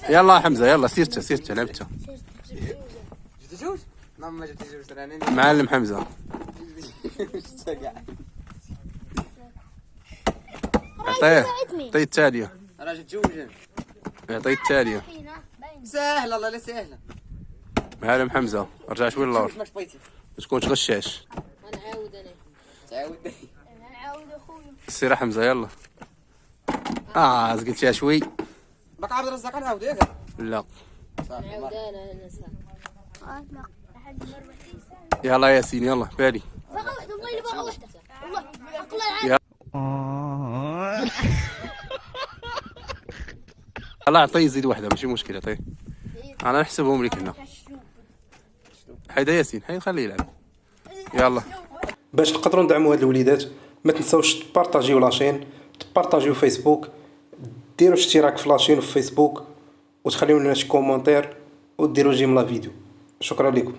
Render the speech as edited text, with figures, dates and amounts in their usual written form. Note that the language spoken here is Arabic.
يلا حمزه يلا سيرته لعبته. جبت جوج؟ نعم ما جبت جوج راني معلم حمزه عطيه التاليه. راه جبت جوج. يعطيه التاليه. سهله الله لا سهله. معلم حمزه رجع شوي للور ما بغيتي باش تكون تغشاش. نعاود انا تعاود نعاود اخويا سير حمزه يلا. زقلتيها شوي. باك عبد الرزاق نعاود ياك. لا نعاود انا نسى يلا ياسين يلا بالي. باقي واحده والله الا باقي واحده والله حق الله يلا يلا عطيه زيد واحده ماشي مشكله عطيه. انا نحسبهم لك هنا. حيدا ياسين حيد خليه يلعب. يلا باش نقدروا ندعموا هاد الوليدات ما تنساوش تبارطاجيو لاشين، تبارطاجيو فيسبوك، ديروا اشتراك في لاشين وفي فيسبوك، وتخليو لنا شي كومونتير وديروا جيم لا فيديو. شكرا لكم.